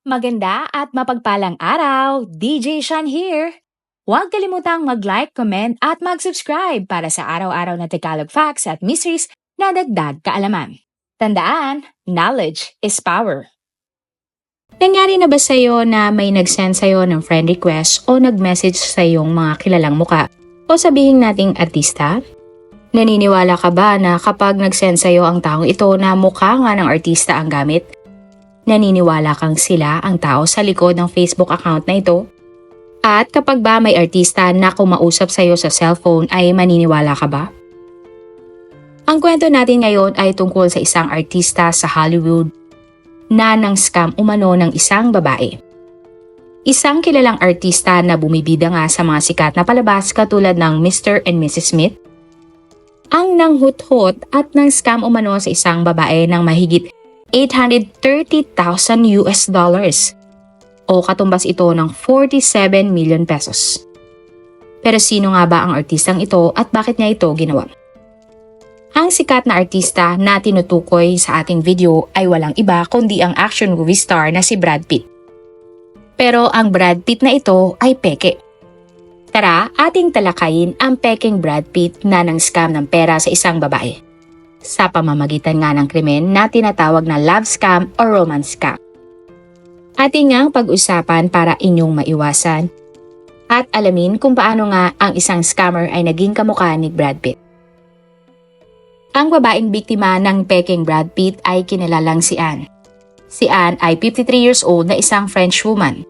Maganda at mapagpalang araw! DJ Shan here! Huwag kalimutang mag-like, comment at mag-subscribe para sa araw-araw na Tagalog facts at mysteries na dagdag kaalaman. Tandaan, knowledge is power. Nangyari na ba sa'yo na may nag-send sa'yo ng friend request o nag-message sa iyong mga kilalang muka o sabihin nating artista? Naniniwala ka ba na kapag nag-send sa'yo ang taong ito na mukha nga ng artista ang gamit, naniniwala kang sila ang tao sa likod ng Facebook account na ito? At kapag ba may artista na kumausap sa'yo sa cellphone ay maniniwala ka ba? Ang kwento natin ngayon ay tungkol sa isang artista sa Hollywood na nang-scam umano ng isang babae. Isang kilalang artista na bumibida nga sa mga sikat na palabas katulad ng Mr. and Mrs. Smith, ang nanghuthot at nang-scam umano sa isang babae ng mahigit $830,000 o katumbas ito ng 47 million pesos. Pero sino nga ba ang artistang ito at bakit niya ito ginawa? Ang sikat na artista na tinutukoy sa ating video ay walang iba kundi ang action movie star na si Brad Pitt. Pero ang Brad Pitt na ito ay peke. Tara, ating talakayin ang peking Brad Pitt na nang-scam ng pera sa isang babae sa pamamagitan nga ng krimen na tinatawag na love scam o romance scam. Ating ngang pag-usapan para inyong maiwasan at alamin kung paano nga ang isang scammer ay naging kamukha ni Brad Pitt. Ang babaeng biktima ng peking Brad Pitt ay kinilalang si Anne. Si Anne ay 53 years old na isang French woman.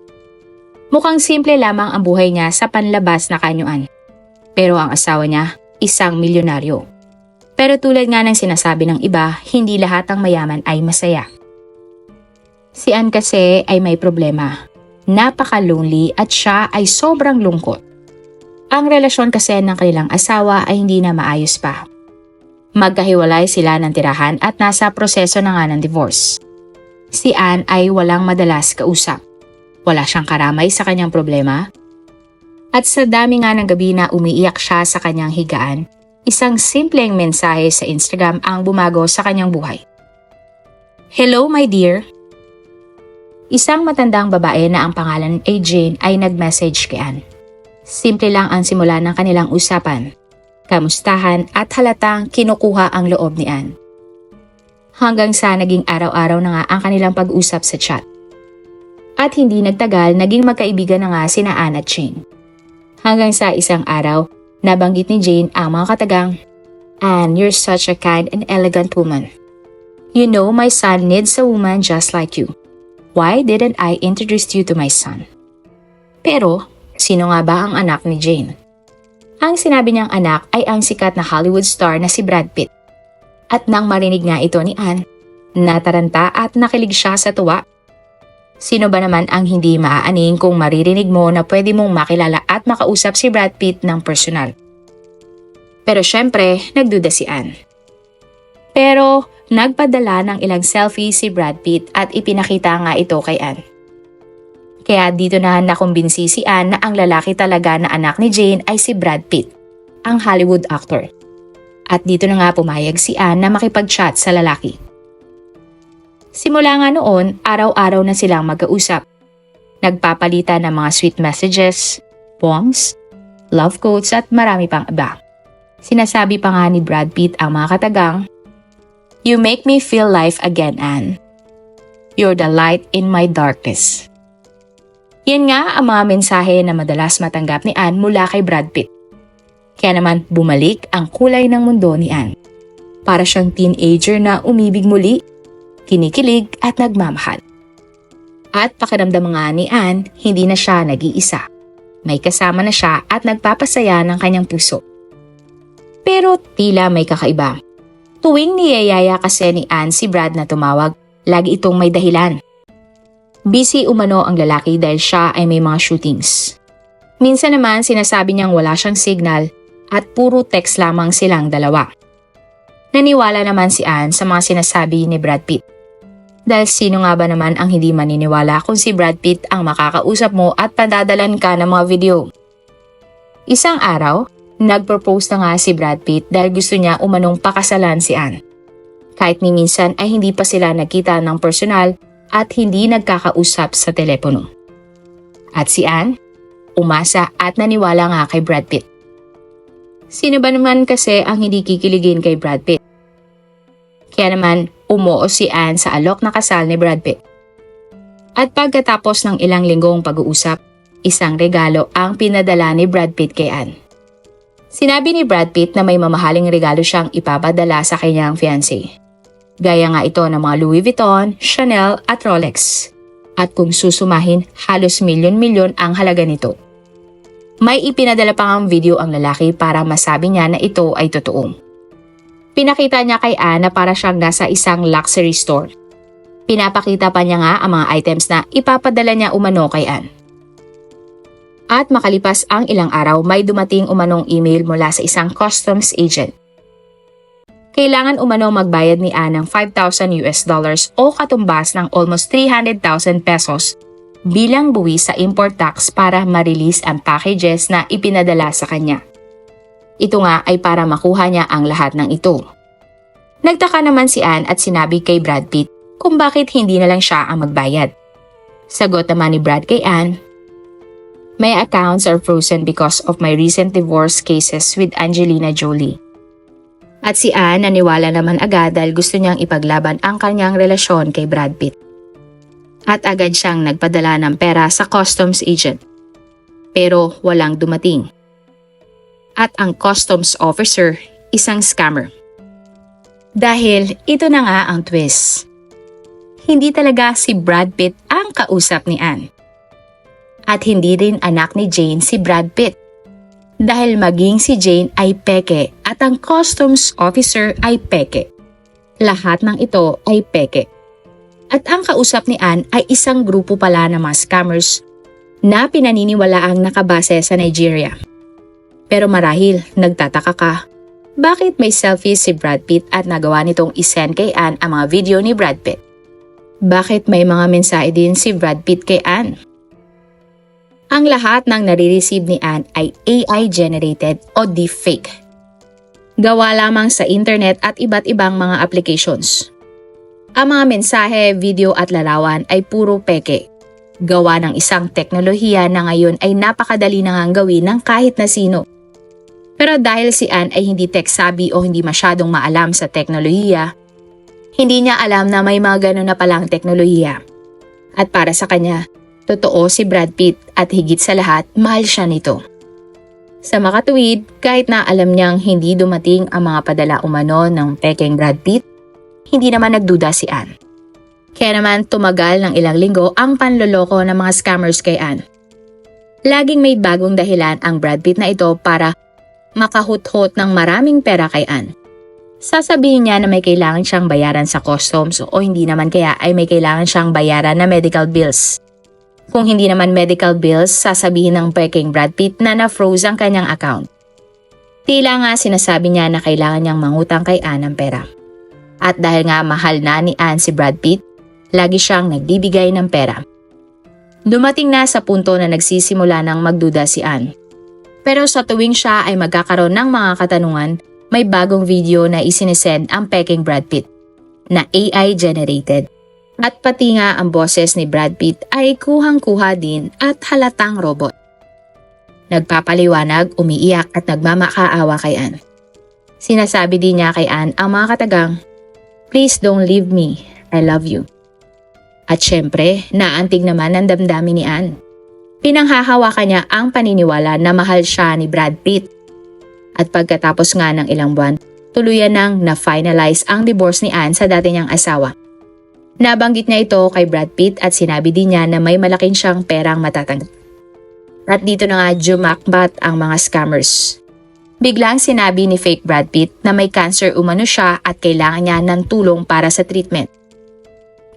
Mukhang simple lamang ang buhay niya sa panlabas na kanyuan. Pero ang asawa niya, isang milyonaryo. Pero tulad nga ng sinasabi ng iba, hindi lahat ng mayaman ay masaya. Si Anne kasi ay may problema. Napaka-lonely at siya ay sobrang lungkot. Ang relasyon kasi ng kanilang asawa ay hindi na maayos pa. Magkahiwalay sila ng tirahan at nasa proseso na nga ng divorce. Si Anne ay walang madalas kausap. Wala siyang karamay sa kanyang problema. At sa dami nga ng gabi na umiiyak siya sa kanyang higaan, isang simpleng mensahe sa Instagram ang bumago sa kanyang buhay. Hello my dear. Isang matandang babae na ang pangalan ay Jane ay nag-message kay Anne. Simple lang ang simula ng kanilang usapan. Kamustahan at halatang kinukuha ang loob ni Anne. Hanggang sa naging araw-araw na nga ang kanilang pag-usap sa chat. At hindi nagtagal naging magkaibigan na nga sina Anne at Jane. Hanggang sa isang araw, nabanggit ni Jane ang mga katagang, Anne, you're such a kind and elegant woman. You know my son needs a woman just like you. Why didn't I introduce you to my son? Pero, sino nga ba ang anak ni Jane? Ang sinabi niyang anak ay ang sikat na Hollywood star na si Brad Pitt. At nang marinig nga ito ni Anne, nataranta at nakilig siya sa tuwa. Sino ba naman ang hindi maaaning kung maririnig mo na pwede mong makilala at makausap si Brad Pitt ng personal? Pero syempre, nagduda si Anne. Pero nagpadala ng ilang selfie si Brad Pitt at ipinakita nga ito kay Anne. Kaya dito na nakumbinsi si Anne na ang lalaki talaga na anak ni Jane ay si Brad Pitt, ang Hollywood actor. At dito na nga pumayag si Anne na makipag-chat sa lalaki. Simula nga noon, araw-araw na silang mag-uusap. Nagpapalitan ng mga sweet messages, poems, love quotes at marami pang iba. Sinasabi pa nga ni Brad Pitt ang mga katagang, You make me feel life again, Anne. You're the light in my darkness. Yan nga ang mga mensahe na madalas matanggap ni Anne mula kay Brad Pitt. Kaya naman bumalik ang kulay ng mundo ni Anne. Para siyang teenager na umibig muli, kinikilig at nagmamahal. At pakiramdam nga ni Anne, hindi na siya nag-iisa. May kasama na siya at nagpapasaya ng kanyang puso. Pero tila may kakaiba. Tuwing niyayaya kasi ni Anne si Brad na tumawag, lagi itong may dahilan. Busy umano ang lalaki dahil siya ay may mga shootings. Minsan naman sinasabi niyang wala siyang signal at puro text lamang silang dalawa. Naniwala naman si Anne sa mga sinasabi ni Brad Pitt. Dahil sino nga ba naman ang hindi maniniwala kung si Brad Pitt ang makakausap mo at padadalan ka ng mga video? Isang araw, nag-propose na nga si Brad Pitt dahil gusto niya umanong pakasalan si Anne. Kahit ni minsan ay hindi pa sila nagkita ng personal, at hindi nagkakausap sa telepono. At si Anne, umasa at naniwala nga kay Brad Pitt. Sino ba naman kasi ang hindi kikiligin kay Brad Pitt? Kaya naman umuo si Anne sa alok na kasal ni Brad Pitt. At pagkatapos ng ilang linggong pag-uusap, isang regalo ang pinadala ni Brad Pitt kay Anne. Sinabi ni Brad Pitt na may mamahaling regalo siyang ipapadala sa kanyang fiancé. Gaya nga ito ng mga Louis Vuitton, Chanel at Rolex. At kung susumahin, halos milyon-milyon ang halaga nito. May ipinadala pa ngang video ang lalaki para masabi niya na ito ay totoo. Pinakita niya kay Anne na para siyang nasa isang luxury store. Pinapakita pa niya nga ang mga items na ipapadala niya umano kay Anne. At makalipas ang ilang araw, may dumating umanong email mula sa isang customs agent. Kailangan umano magbayad ni Anne ng $5,000 o katumbas ng almost 300,000 pesos bilang buwis sa import tax para ma-release ang packages na ipinadala sa kanya. Ito nga ay para makuha niya ang lahat ng ito. Nagtaka naman si Anne at sinabi kay Brad Pitt kung bakit hindi na lang siya ang magbayad. Sagot naman ni Brad kay Anne, "My accounts are frozen because of my recent divorce cases with Angelina Jolie." At si Anne naniwala naman agad dahil gusto niyang ipaglaban ang kanyang relasyon kay Brad Pitt. At agad siyang nagpadala ng pera sa customs agent. Pero walang dumating. At ang customs officer, isang scammer. Dahil ito na nga ang twist. Hindi talaga si Brad Pitt ang kausap ni Anne. At hindi rin anak ni Jane si Brad Pitt. Dahil maging si Jane ay peke at ang customs officer ay peke. Lahat ng ito ay peke. At ang kausap ni Anne ay isang grupo pala ng mga scammers na pinaniniwalaang nakabase sa Nigeria. Pero marahil nagtataka ka, bakit may selfie si Brad Pitt at nagawa nitong isend kay Anne ang mga video ni Brad Pitt? Bakit may mga mensahe din si Brad Pitt kay Anne? Ang lahat ng nare-receive ni Anne ay AI-generated o deepfake. Gawa lamang sa internet at iba't ibang mga applications. Ang mga mensahe, video at larawan ay puro peke. Gawa ng isang teknolohiya na ngayon ay napakadali na ngang gawin ng kahit na sino. Pero dahil si Anne ay hindi tech-savvy o hindi masyadong maalam sa teknolohiya, hindi niya alam na may mga ganun na palang teknolohiya. At para sa kanya, totoo si Brad Pitt at higit sa lahat, mahal siya nito. Sa makatuwid, kahit na alam niyang hindi dumating ang mga padala umano ng pekeng Brad Pitt, hindi naman nagduda si Anne. Kaya naman tumagal ng ilang linggo ang panloloko ng mga scammers kay Anne. Laging may bagong dahilan ang Brad Pitt na ito para makahuthot ng maraming pera kay Anne. Sasabihin niya na may kailangan siyang bayaran sa customs o hindi naman kaya ay may kailangan siyang bayaran na medical bills. Kung hindi naman medical bills, sasabihin ng peking Brad Pitt na na-froze ang kanyang account. Tila nga sinasabi niya na kailangan niyang mangutang kay Anne ng pera. At dahil nga mahal na ni Anne si Brad Pitt, lagi siyang nagbibigay ng pera. Dumating na sa punto na nagsisimula ng magduda si Anne. Pero sa tuwing siya ay magkakaroon ng mga katanungan, may bagong video na isinesend ang peking Brad Pitt na AI-generated. At pati nga ang boses ni Brad Pitt ay kuhang-kuha din at halatang robot. Nagpapaliwanag, umiiyak at nagmamakaawa kay Anne. Sinasabi din niya kay Anne ang mga katagang, "Please don't leave me, I love you." At syempre, naantig naman ang damdamin ni Anne. Pinanghahawakan niya ang paniniwala na mahal siya ni Brad Pitt. At pagkatapos nga ng ilang buwan, tuluyan nang na-finalize ang divorce ni Anne sa dati niyang asawa. Nabanggit niya ito kay Brad Pitt at sinabi din niya na may malaking siyang perang matatanggap. At dito na nga jumakbat ang mga scammers. Biglang sinabi ni fake Brad Pitt na may cancer umano siya at kailangan niya ng tulong para sa treatment.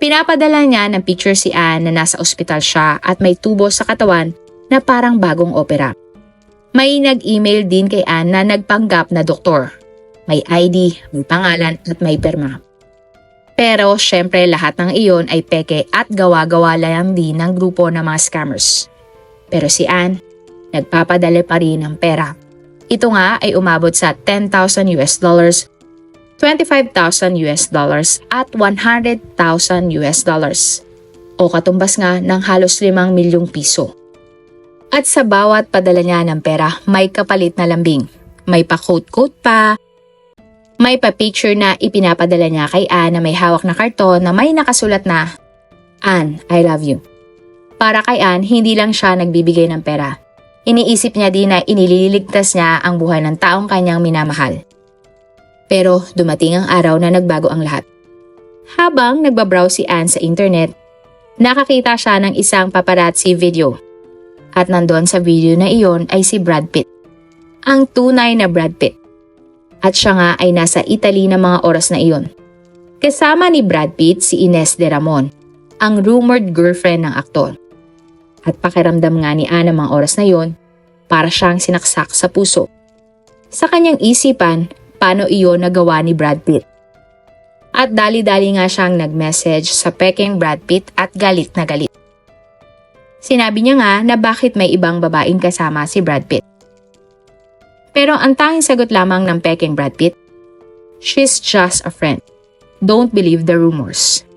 Pinapadala niya ng picture si Anne na nasa ospital siya at may tubo sa katawan na parang bagong opera. May nag-email din kay Anne na nagpanggap na doktor. May ID, may pangalan at may perma. Pero syempre lahat ng iyon ay peke at gawa-gawa lang din ng grupo ng mga scammers. Pero si Anne, nagpapadala pa rin ng pera. Ito nga ay umabot sa $10,000, $25,000 at $100,000. o katumbas nga ng halos 5 milyong piso. At sa bawat padala niya ng pera, may kapalit na lambing. May pa-quote-quote pa, may pa-picture na ipinapadala niya kay Ann na may hawak na karton na may nakasulat na, "Ann, I love you." Para kay Ann, hindi lang siya nagbibigay ng pera. Iniisip niya din na inililigtas niya ang buhay ng taong kanyang minamahal. Pero dumating ang araw na nagbago ang lahat. Habang nagbabrowse si Ann sa internet, nakakita siya ng isang paparazzi video. At nandoon sa video na iyon ay si Brad Pitt. Ang tunay na Brad Pitt. At siya nga ay nasa Italy na mga oras na iyon. Kasama ni Brad Pitt si Ines de Ramon, ang rumored girlfriend ng aktor. At pakiramdam nga ni Ann ang mga oras na iyon, para siyang sinaksak sa puso. Sa kanyang isipan, paano iyon nagawa ni Brad Pitt? At dali-dali nga siyang nag-message sa peking Brad Pitt at galit na galit. Sinabi niya nga na bakit may ibang babaeng kasama si Brad Pitt. Pero ang tanging sagot lamang ng peking Brad Pitt, "She's just a friend. Don't believe the rumors.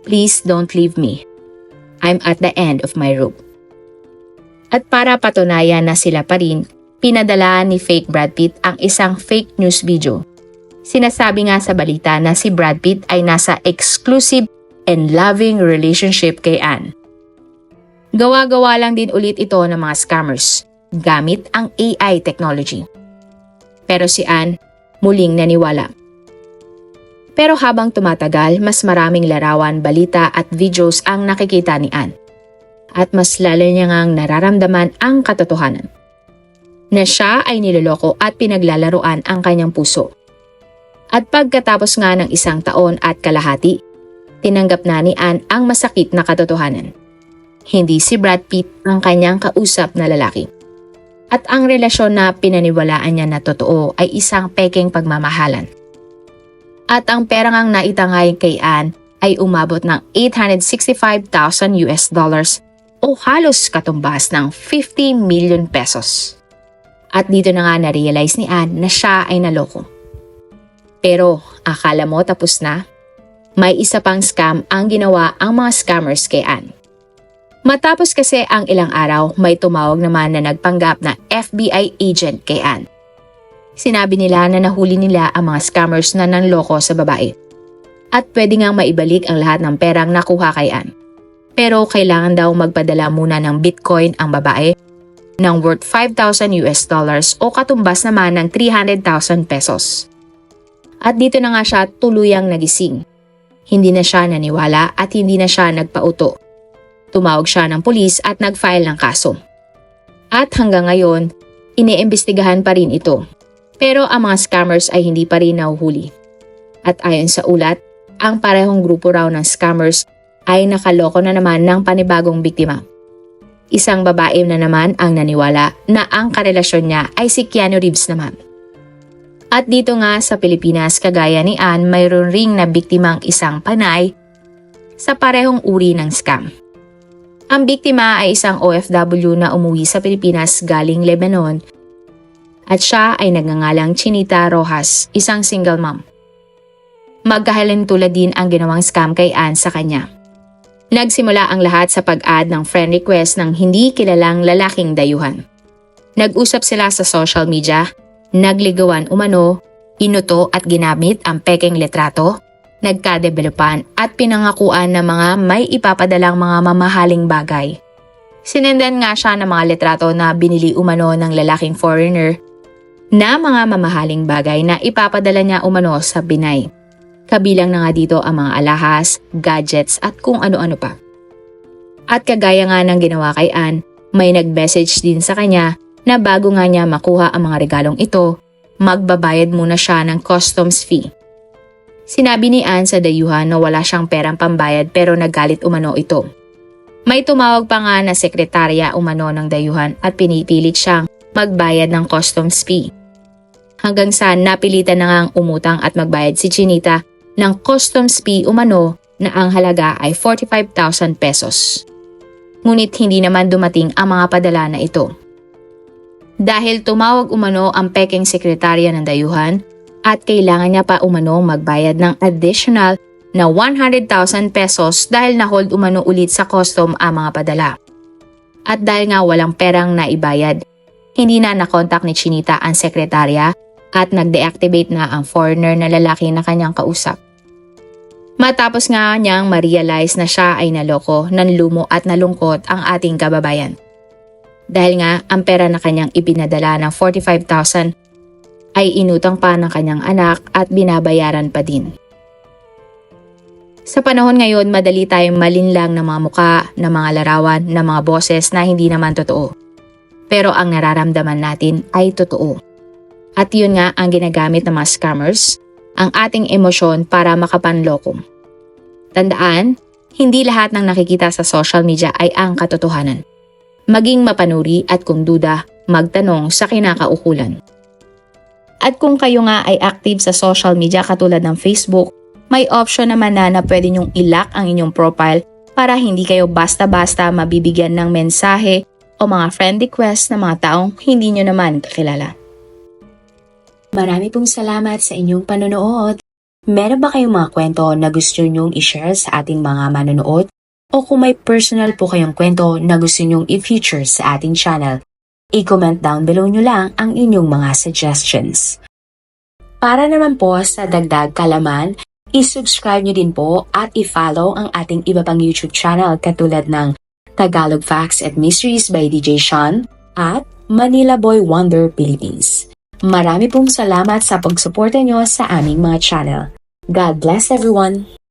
Please don't leave me. I'm at the end of my rope." At para patunayan na sila pa rin, pinadala ni fake Brad Pitt ang isang fake news video. Sinasabi nga sa balita na si Brad Pitt ay nasa exclusive and loving relationship kay Ann. Gawa-gawa lang din ulit ito ng mga scammers gamit ang AI technology. Pero si Ann muling naniwala. Pero habang tumatagal, mas maraming larawan, balita at videos ang nakikita ni Ann. At mas lalo niya ngang nararamdaman ang katotohanan. Na siya ay niloloko at pinaglalaruan ang kanyang puso. At pagkatapos nga ng 1 taon at kalahati, tinanggap na ni Ann ang masakit na katotohanan. Hindi si Brad Pitt ang kanyang kausap na lalaki. At ang relasyon na pinaniwalaan niya na totoo ay isang peking pagmamahalan. At ang pera ngang naitangay kay Ann ay umabot ng $865,000 o halos katumbas ng 50 million pesos. At dito na nga na-realize ni Ann na siya ay naloko. Pero akala mo tapos na? May isa pang scam ang ginawa ang mga scammers kay Ann. Matapos kasi ang ilang araw, may tumawag naman na nagpanggap na FBI agent kay Ann. Sinabi nila na nahuli nila ang mga scammers na nanloko sa babae. At pwede ngang maibalik ang lahat ng perang nakuha kay Ann. Pero kailangan daw magpadala muna ng Bitcoin ang babae ng worth $5,000 o katumbas naman ng 300,000 pesos. At dito na nga siya tuluyang nagising. Hindi na siya naniwala at hindi na siya nagpauto. Tumawag siya ng pulis at nag-file ng kaso. At hanggang ngayon, iniimbestigahan pa rin ito. Pero ang mga scammers ay hindi pa rin nahuhuli. At ayon sa ulat, ang parehong grupo raw ng scammers ay nakaloko na naman ng panibagong biktima. Isang babae na naman ang naniwala na ang karelasyon niya ay si Keanu Reeves naman. At dito nga sa Pilipinas, kagaya ni Ann, mayroon ring na biktimang isang panay sa parehong uri ng scam. Ang biktima ay isang OFW na umuwi sa Pilipinas galing Lebanon at siya ay nagngangalang Chinita Rojas, isang single mom. Magkahalintulad din ang ginawang scam kay Ann sa kanya. Nagsimula ang lahat sa pag-add ng friend request ng hindi kilalang lalaking dayuhan. Nag-usap sila sa social media, nagligawan umano, inuto at ginamit ang peking litrato, nagkadevelopan at pinangakuan ng mga may ipapadalang mga mamahaling bagay. Sinendan nga siya ng mga litrato na binili umano ng lalaking foreigner na mga mamahaling bagay na ipapadala niya umano sa Binay. Kabilang na nga dito ang mga alahas, gadgets at kung ano-ano pa. At kagaya nga ng ginawa kay Ann, may nag-message din sa kanya na bago nga niya makuha ang mga regalong ito, magbabayad muna siya ng customs fee. Sinabi ni Ann sa dayuhan na wala siyang perang pambayad pero nagalit umano ito. May tumawag pa nga na sekretarya umano ng dayuhan at pinipilit siyang magbayad ng customs fee. Hanggang sa napilitan na ngang umutang at magbayad si Chinita ng customs fee umano na ang halaga ay 45,000 pesos. Ngunit hindi naman dumating ang mga padala na ito. Dahil tumawag umano ang peking sekretarya ng dayuhan at kailangan niya pa umano magbayad ng additional na 100,000 pesos dahil na-hold umano ulit sa custom ang mga padala. At dahil nga walang perang naibayad, hindi na nakontak ni Chinita ang sekretarya at nag-deactivate na ang foreigner na lalaki na kanyang kausap. Matapos nga niyang ma-realize na siya ay naloko, nanlumo at nalungkot ang ating kababayan. Dahil nga ang pera na kanyang ipinadala ng 45,000 ay inutang pa ng kanyang anak at binabayaran pa din. Sa panahon ngayon, madali tayong malinlang ng mga muka, ng mga larawan, ng mga boses na hindi naman totoo. Pero ang nararamdaman natin ay totoo. At yun nga ang ginagamit ng mga scammers, ang ating emosyon para makapanloko. Tandaan, hindi lahat ng nakikita sa social media ay ang katotohanan. Maging mapanuri at kung duda, magtanong sa kinakaukulan. At kung kayo nga ay active sa social media katulad ng Facebook, may option naman na pwede nyong i-lock ang inyong profile para hindi kayo basta-basta mabibigyan ng mensahe o mga friend request ng mga taong hindi nyo naman kakilala. Marami pong salamat sa inyong panonood. Meron ba kayong mga kwento na gusto nyong i-share sa ating mga manonood? O kung may personal po kayong kwento na gusto nyong i-feature sa ating channel, i-comment down below nyo lang ang inyong mga suggestions. Para naman po sa dagdag kalaman, i-subscribe nyo din po at i-follow ang ating iba pang YouTube channel katulad ng Tagalog Facts and Mysteries by DJ Sean at Manila Boy Wonder Philippines. Marami pong salamat sa pagsuporta nyo sa aming mga channel. God bless everyone!